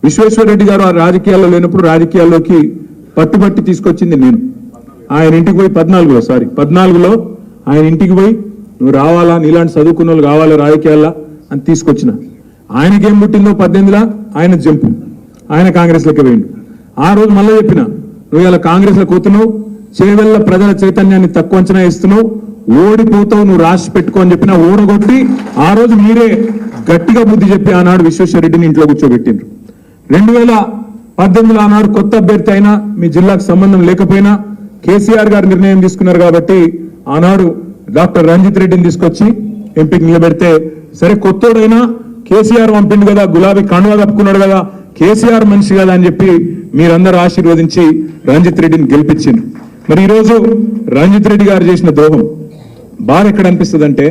విశ్వేశ్వరరెడ్డి గారు ఆ రాజకీయాల్లో లేనప్పుడు రాజకీయాల్లోకి పట్టుబట్టి తీసుకొచ్చింది నేను. ఆయన ఇంటికి పోయి 14లో ఆయన ఇంటికి పోయి నువ్వు రావాలా, నీలాంటి చదువుకున్న వాళ్ళు కావాలా రాజకీయాల్లో అని తీసుకొచ్చిన. ఆయనకేం పుట్టిందో 18లో ఆయన జంపు, ఆయన కాంగ్రెస్లోకి పోయిండు. ఆ రోజు మళ్ళీ చెప్పిన, నువ్వు ఇలా కాంగ్రెస్లో కూతున్నావు, చేవెళ్ళ ప్రజల చైతన్యాన్ని తక్కువ అంచనా ఇస్తున్నావు, ఓడిపోతావు, నువ్వు రాసి పెట్టుకో అని చెప్పిన. ఓడగొట్టి ఆ రోజు మీరే గట్టిగా బుద్ధి చెప్పి ఆనాడు విశ్వేశ్వరరెడ్డిని ఇంట్లో కూర్చోబెట్టిండ్రు. 2018లో ఆనాడు కొత్త అభ్యర్థి అయినా మీ జిల్లాకు సంబంధం లేకపోయినా కేసీఆర్ గారు నిర్ణయం తీసుకున్నారు కాబట్టి ఆనాడు డాక్టర్ రంజిత్ రెడ్డిని తీసుకొచ్చి ఎంపీకి నిలబెడితే, సరే కొత్తోడైనా కేసీఆర్ పంపిండు కదా, గులాబీ కండువా కప్పుకున్నాడు కదా, కేసీఆర్ మనిషి కదా అని చెప్పి మీరందరూ ఆశీర్వదించి రంజిత్ రెడ్డిని గెలిపించిండ్రు. మరి ఈరోజు రంజిత్ రెడ్డి గారు చేసిన ద్రోహం బాధ ఎక్కడ అనిపిస్తుంది అంటే,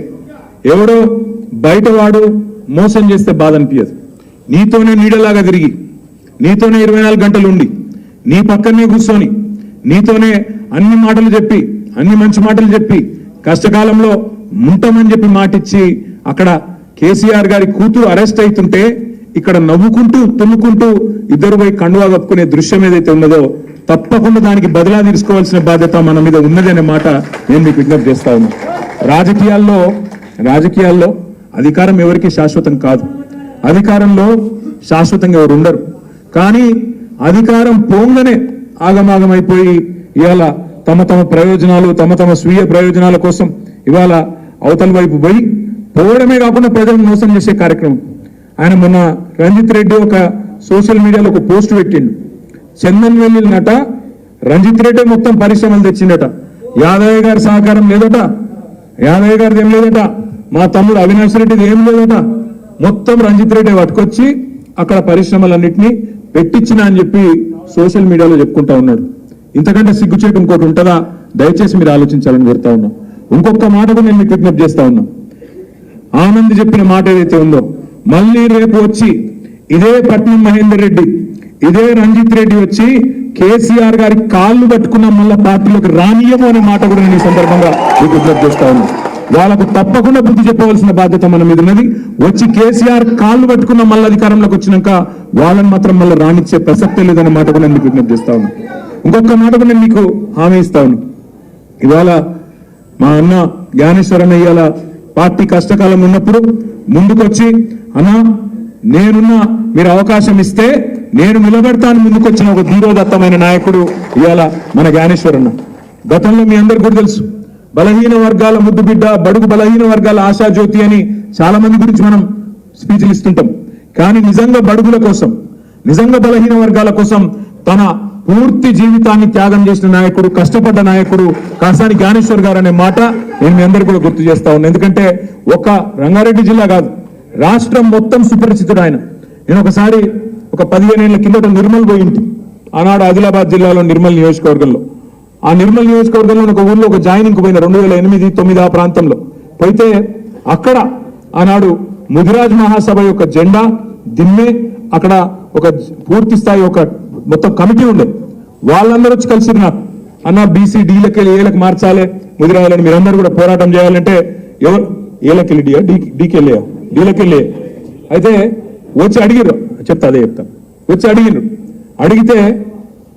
ఎవడో బయటవాడు మోసం చేస్తే బాధ అనిపించదు. నీతోనే నీడలాగా తిరిగి, నీతోనే 24 గంటలు ఉండి, నీ పక్కనే కూర్చొని, నీతోనే అన్ని మాటలు చెప్పి, అన్ని మంచి మాటలు చెప్పి, కష్టకాలంలో ఉంటామని చెప్పి మాటిచ్చి అక్కడ కేసీఆర్ గారి కూతురు అరెస్ట్ అవుతుంటే ఇక్కడ నవ్వుకుంటూ తుమ్ముకుంటూ ఇద్దరు పోయి కండువా కప్పుకునే దృశ్యం ఏదైతే ఉన్నదో తప్పకుండా దానికి బదిలా తీసుకోవాల్సిన బాధ్యత మన మీద ఉన్నది అనే మాట నేను మీకు విజ్ఞప్తి చేస్తా ఉన్నా. రాజకీయాల్లో అధికారం ఎవరికి శాశ్వతం కాదు, అధికారంలో శాశ్వతంగా ఎవరు ఉండరు. కానీ అధికారం పోంగానే ఆగమాగమైపోయి ఇవాళ తమ ప్రయోజనాలు, తమ స్వీయ ప్రయోజనాల కోసం ఇవాళ అవతల వైపు పోయి పోవడమే కాకుండా ప్రజలను మోసం చేసే కార్యక్రమం. ఆయన మొన్న రంజిత్ రెడ్డి ఒక సోషల్ మీడియాలో ఒక పోస్ట్ పెట్టిండు. చందన్ వెల్లినట రంజిత్ రెడ్డి మొత్తం పరిశ్రమలు తెచ్చిండట, యాదయ్య గారి సహకారం లేదట, యాదయ్య గారిది ఏం లేదట, మా తమ్ముడు అవినాష్ రెడ్డిది ఏం లేదట, మొత్తం రంజిత్ రెడ్డి పట్టుకొచ్చి అక్కడ పరిశ్రమలన్నింటినీ పెట్టించిన అని చెప్పి సోషల్ మీడియాలో చెప్పుకుంటా ఉన్నాడు. ఇంతకంటే సిగ్గుచేటు ఇంకోటి ఉంటుందా? దయచేసి మీరు ఆలోచించాలని కోరుతా ఉన్నా. ఇంకొక మాట కూడా నేను మీకు విజ్ఞప్తి చేస్తా ఉన్నా. ఆనంద్ చెప్పిన మాట ఏదైతే ఉందో, మళ్ళీ రేపు వచ్చి ఇదే పట్నం మహేందర్ రెడ్డి, ఇదే రంజిత్ రెడ్డి వచ్చి కేసీఆర్ గారి కాళ్ళు పట్టుకున్న మళ్ళా పార్టీలోకి రానియము అనే మాట కూడా నేను ఈ సందర్భంగా మీకు విజ్ఞప్తి చేస్తా ఉన్నా. వాళ్ళకు తప్పకుండా బుద్ధి చెప్పవలసిన బాధ్యత మన మీద ఉన్నది. వచ్చి కేసీఆర్ కాళ్ళు పట్టుకున్న మళ్ళీ అధికారంలోకి వచ్చినాక వాళ్ళని మాత్రం మళ్ళీ రానిచ్చే ప్రసక్తే లేదనే మాట కూడా నేను మీకు విజ్ఞప్తి చేస్తా ఉన్నా. ఇంకొక మాట కూడా నేను మీకు హామీ ఇస్తా ఉన్నా. ఇవాళ మా అన్న జ్ఞానేశ్వరన్న ఇవాళ పార్టీ కష్టకాలం ఉన్నప్పుడు ముందుకొచ్చి, అన్నా నేనున్నా, మీరు అవకాశం ఇస్తే నేను నిలబెడతాను ముందుకొచ్చిన ఒక ధీరోదత్తమైన నాయకుడు ఇవాళ మన జ్ఞానేశ్వరన్న. గతంలో మీ అందరికీ కూడా తెలుసు, బలహీన వర్గాల ముద్దు బిడ్డ, బడుగు బలహీన వర్గాల ఆశాజ్యోతి అని చాలా మంది గురించి మనం స్పీచ్లు ఇస్తుంటాం. కానీ నిజంగా బడుగుల కోసం, నిజంగా బలహీన వర్గాల కోసం తన పూర్తి జీవితాన్ని త్యాగం చేసిన నాయకుడు, కష్టపడ్డ నాయకుడు కాసాని జ్ఞానేశ్వర్ గారు అనే మాట నేను మీ అందరికీ కూడా గుర్తు చేస్తా ఉన్నాను. ఎందుకంటే ఒక రంగారెడ్డి జిల్లా కాదు, రాష్ట్రం మొత్తం సుపరిచితుడు ఆయన. నేను ఒకసారి ఒక 15 ఏళ్ల కిందట నిర్మల్ పోయింటి, ఆనాడు ఆదిలాబాద్ జిల్లాలో నిర్మల్ నియోజకవర్గంలో. ఆ నిర్మల్ నియోజకవర్గంలో ఒక ఊర్లో ఒక జాయినింగ్ పోయిన 2008-9 ఆ ప్రాంతంలో పోయితే అక్కడ ఆనాడు ముదిరాజ్ మహాసభ యొక్క జెండా దిమ్మే, అక్కడ ఒక పూర్తి స్థాయి ఒక మొత్తం కమిటీ ఉండే. వాళ్ళందరూ వచ్చి కలిసి నాకు, అన్న బీసీ డీలకి వెళ్ళి ఏలకు మార్చాలి, ముదిరాయాలని మీరందరూ కూడా పోరాటం చేయాలంటే, ఎవరు ఏలకి వెళ్ళి డీకి వెళ్ళా, డీలకి వెళ్ళి అయితే వచ్చి అడిగిర్రు, అదే చెప్తాను. వచ్చి అడిగితే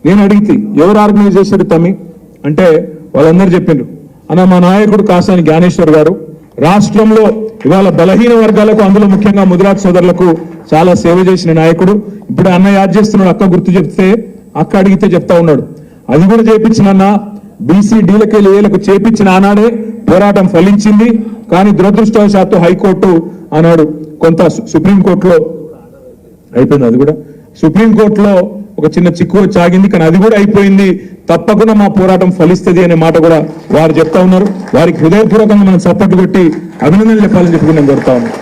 నేను అడిగితే ఎవరు ఆర్గనైజ్ చేశారు తమ్మి అంటే వాళ్ళందరూ చెప్పిండ్రు, అన్న మా నాయకుడు కాసాని జ్ఞానేశ్వర్ గారు రాష్ట్రంలో ఇవాళ బలహీన వర్గాలకు, అందులో ముఖ్యంగా ముదిరాజ్ సోదరులకు చాలా సేవ చేసిన నాయకుడు. ఇప్పుడు అన్న యాద్ చేస్తున్నాడు, అక్క గుర్తు చెప్తే అక్క అడిగితే చెప్తా ఉన్నాడు, అది కూడా చేపించిన అన్న బీసీ డీలకి ఏలకు చేపించిన ఆనాడే పోరాటం ఫలించింది. కానీ దురదృష్టవశాత్తు హైకోర్టు ఆనాడు కొంత సుప్రీంకోర్టులో అయిపోయింది, అది కూడా సుప్రీంకోర్టులో ఒక చిన్న చిక్కు చాగింది, కానీ అది కూడా అయిపోయింది. తప్పకుండా మా పోరాటం ఫలిస్తుంది అనే మాట కూడా వారు చెప్తా ఉన్నారు. వారికి హృదయపూర్వకంగా మనం సపోర్ట్ కొట్టి అభినందనలు చెప్పాలని చెప్పి నేను కోరుతా ఉన్నాను.